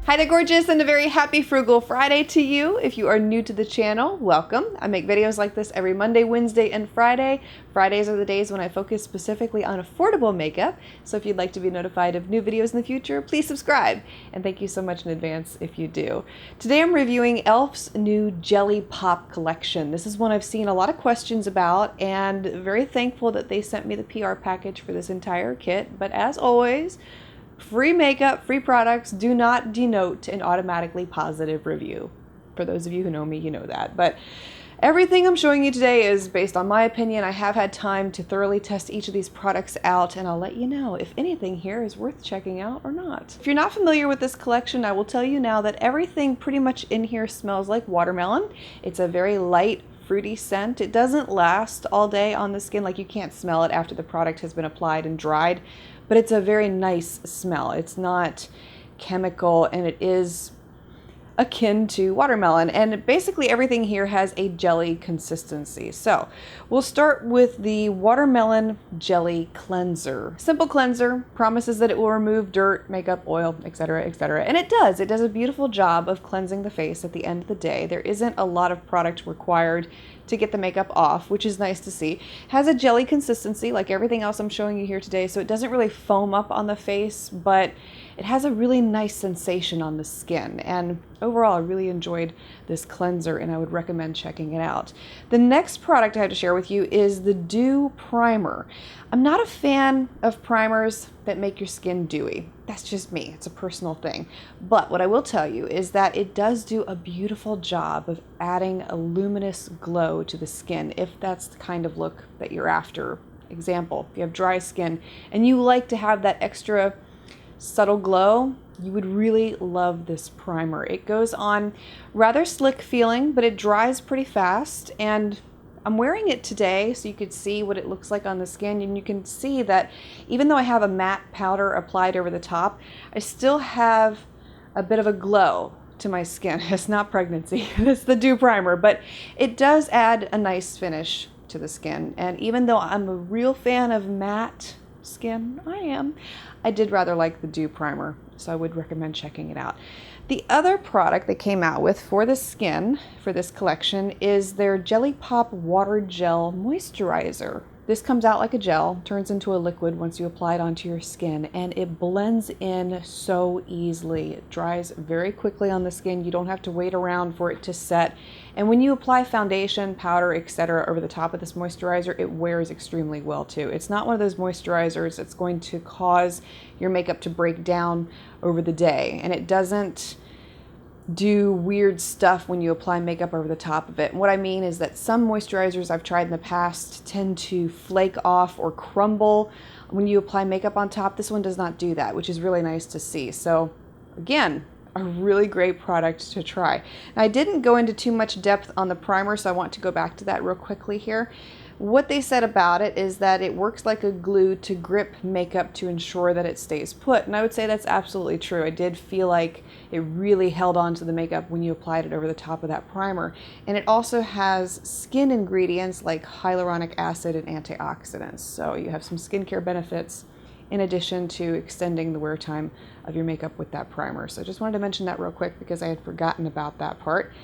Hi there, gorgeous, and a very happy Frugal Friday to you. If you are new to the channel, welcome. I make videos like this every Monday, Wednesday, and Friday. Fridays are the days when I focus specifically on affordable makeup. So if you'd like to be notified of new videos in the future, please subscribe. And thank you so much in advance if you do. Today I'm reviewing e.l.f.'s new Jelly Pop collection. This is one I've seen a lot of questions about, and very thankful that they sent me the PR package for this entire kit. But as always, free makeup, free products do not denote an automatically positive review. For those of you who know me, you know that. But everything I'm showing you today is based on my opinion. I have had time to thoroughly test each of these products out, and I'll let you know if anything here is worth checking out or not. If you're not familiar with this collection, I will tell you now that everything pretty much in here smells like watermelon. It's a very light, fruity scent. It doesn't last all day on the skin, like you can't smell it after the product has been applied and dried, but it's a very nice smell. It's not chemical, and it is akin to watermelon, and basically everything here has a jelly consistency. So we'll start with the watermelon jelly cleanser. Simple cleanser, promises that it will remove dirt, makeup, oil, etc., etc. And it does. It does a beautiful job of cleansing the face at the end of the day. There isn't a lot of product required to get the makeup off, which is nice to see. Has a jelly consistency like everything else I'm showing you here today, so it doesn't really foam up on the face, but it has a really nice sensation on the skin. And overall, I really enjoyed this cleanser, and I would recommend checking it out. The next product I have to share with you is the Dew Primer. I'm not a fan of primers that make your skin dewy. That's just me. It's a personal thing. But what I will tell you is that it does do a beautiful job of adding a luminous glow to the skin, if that's the kind of look that you're after. Example, if you have dry skin and you like to have that extra subtle glow, you would really love this primer. It goes on rather slick feeling, but it dries pretty fast, and I'm wearing it today so you could see what it looks like on the skin, and you can see that even though I have a matte powder applied over the top, I still have a bit of a glow to my skin. It's not pregnancy, it's the Dew Primer, but it does add a nice finish to the skin. And even though I'm a real fan of matte skin, I did rather like the Dew Primer, so I would recommend checking it out. The other product they came out with for the skin for this collection is their Jelly Pop Water Gel Moisturizer. This comes out like a gel, turns into a liquid once you apply it onto your skin, and it blends in so easily. It dries very quickly on the skin. You don't have to wait around for it to set. And when you apply foundation, powder, etc. over the top of this moisturizer, it wears extremely well too. It's not one of those moisturizers that's going to cause your makeup to break down over the day, and it doesn't do weird stuff when you apply makeup over the top of it. And what I mean is that some moisturizers I've tried in the past tend to flake off or crumble when you apply makeup on top. This one does not do that, which is really nice to see. So again, a really great product to try. Now, I didn't go into too much depth on the primer, so I want to go back to that real quickly here. What they said about it is that it works like a glue to grip makeup to ensure that it stays put. And I would say that's absolutely true. I did feel like it really held on to the makeup when you applied it over the top of that primer. And it also has skin ingredients like hyaluronic acid and antioxidants. So you have some skincare benefits in addition to extending the wear time of your makeup with that primer. So I just wanted to mention that real quick because I had forgotten about that part.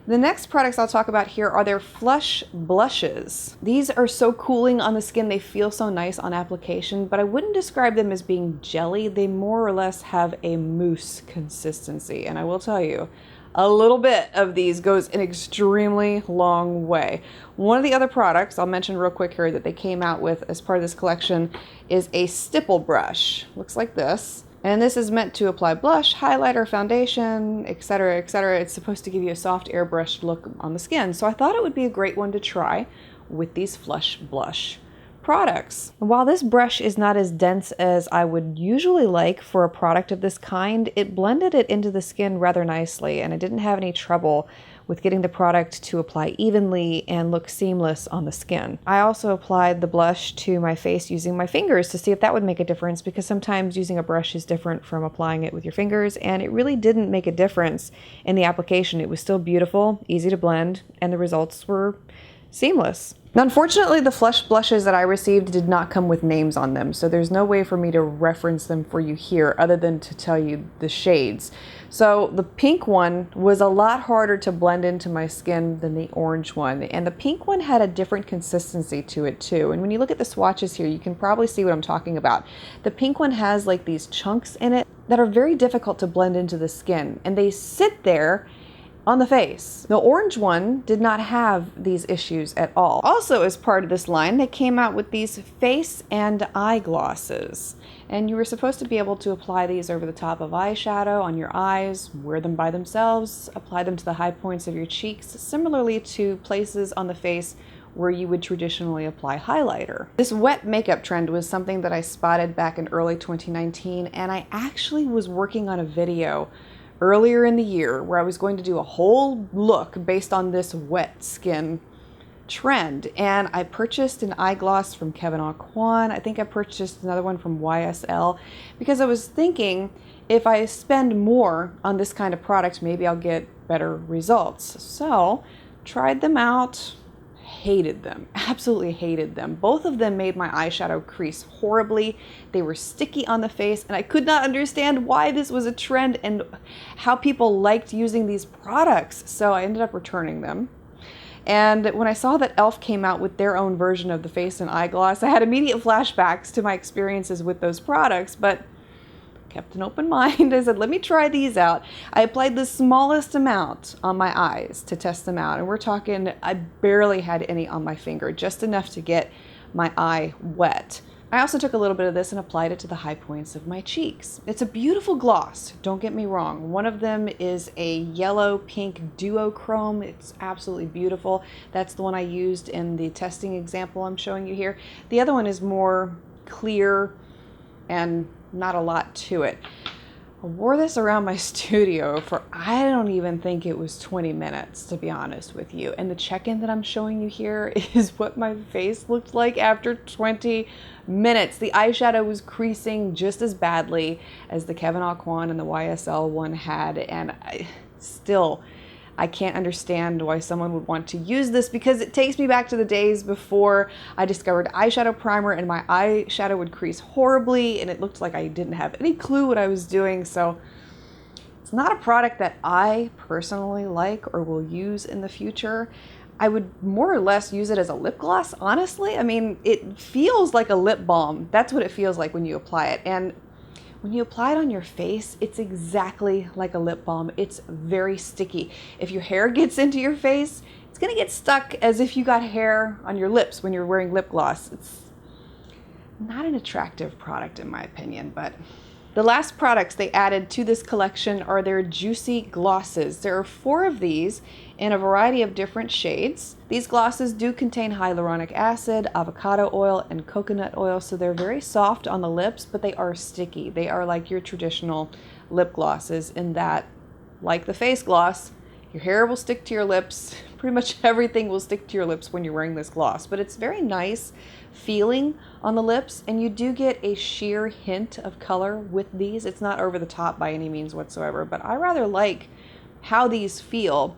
The next products I'll talk about here are their Flush Blushes. These are so cooling on the skin. They feel so nice on application, but I wouldn't describe them as being jelly. They more or less have a mousse consistency. And I will tell you, a little bit of these goes an extremely long way. One of the other products I'll mention real quick here that they came out with as part of this collection is a stipple brush. Looks like this. And this is meant to apply blush, highlighter, foundation, etc., etc. It's supposed to give you a soft airbrushed look on the skin. So I thought it would be a great one to try with these Flush Blush products. While this brush is not as dense as I would usually like for a product of this kind, it blended it into the skin rather nicely, and I didn't have any trouble with getting the product to apply evenly and look seamless on the skin. I also applied the blush to my face using my fingers to see if that would make a difference, because sometimes using a brush is different from applying it with your fingers, and it really didn't make a difference in the application. It was still beautiful, easy to blend, and the results were seamless. Now, unfortunately, the Flush blushes that I received did not come with names on them, so there's no way for me to reference them for you here other than to tell you the shades. So the pink one was a lot harder to blend into my skin than the orange one, and the pink one had a different consistency to it too. And when you look at the swatches here, you can probably see what I'm talking about. The pink one has like these chunks in it that are very difficult to blend into the skin, and they sit there on the face. The orange one did not have these issues at all. Also, as part of this line, they came out with these face and eye glosses. And you were supposed to be able to apply these over the top of eyeshadow on your eyes, wear them by themselves, apply them to the high points of your cheeks, similarly to places on the face where you would traditionally apply highlighter. This wet makeup trend was something that I spotted back in early 2019, and I actually was working on a video earlier in the year where I was going to do a whole look based on this wet skin trend. And I purchased an eye gloss from Kevyn Aucoin. I think I purchased another one from YSL because I was thinking if I spend more on this kind of product, maybe I'll get better results. So tried them out. Hated them, absolutely hated them. Both of them made my eyeshadow crease horribly. They were sticky on the face, and I could not understand why this was a trend and how people liked using these products. So I ended up returning them. And when I saw that e.l.f. came out with their own version of the face and eye gloss, I had immediate flashbacks to my experiences with those products, but kept an open mind. I said, let me try these out. I applied the smallest amount on my eyes to test them out. And we're talking, I barely had any on my finger, just enough to get my eye wet. I also took a little bit of this and applied it to the high points of my cheeks. It's a beautiful gloss, don't get me wrong. One of them is a yellow-pink duochrome. It's absolutely beautiful. That's the one I used in the testing example I'm showing you here. The other one is more clear and not a lot to it. I wore this around my studio for, I don't even think it was 20 minutes, to be honest with you. And the check-in that I'm showing you here is what my face looked like after 20 minutes. The eyeshadow was creasing just as badly as the Kevyn Aucoin and the YSL one had, and I can't understand why someone would want to use this because it takes me back to the days before I discovered eyeshadow primer and my eyeshadow would crease horribly and it looked like I didn't have any clue what I was doing. So it's not a product that I personally like or will use in the future. I would more or less use it as a lip gloss, honestly. I mean, it feels like a lip balm. That's what it feels like when you apply it. And when you apply it on your face, it's exactly like a lip balm. It's very sticky. If your hair gets into your face, it's gonna get stuck as if you got hair on your lips when you're wearing lip gloss. It's not an attractive product in my opinion, but the last products they added to this collection are their Juicy Glosses. There are 4 of these in a variety of different shades. These glosses do contain hyaluronic acid, avocado oil, and coconut oil, so they're very soft on the lips, but they are sticky. They are like your traditional lip glosses in that, like the face gloss, your hair will stick to your lips. Pretty much everything will stick to your lips when you're wearing this gloss, but it's very nice feeling on the lips, and you do get a sheer hint of color with these. It's not over the top by any means whatsoever, but I rather like how these feel.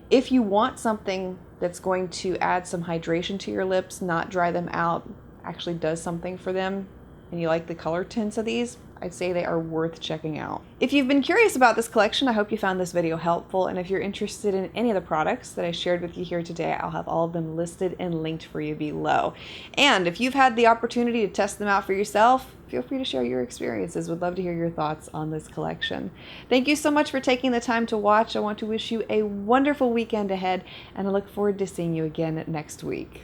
If you want something that's going to add some hydration to your lips, not dry them out, actually does something for them, and you like the color tints of these, I'd say they are worth checking out. If you've been curious about this collection, I hope you found this video helpful, and if you're interested in any of the products that I shared with you here today, I'll have all of them listed and linked for you below. And if you've had the opportunity to test them out for yourself, feel free to share your experiences. Would love to hear your thoughts on this collection. Thank you so much for taking the time to watch. I want to wish you a wonderful weekend ahead, and I look forward to seeing you again next week.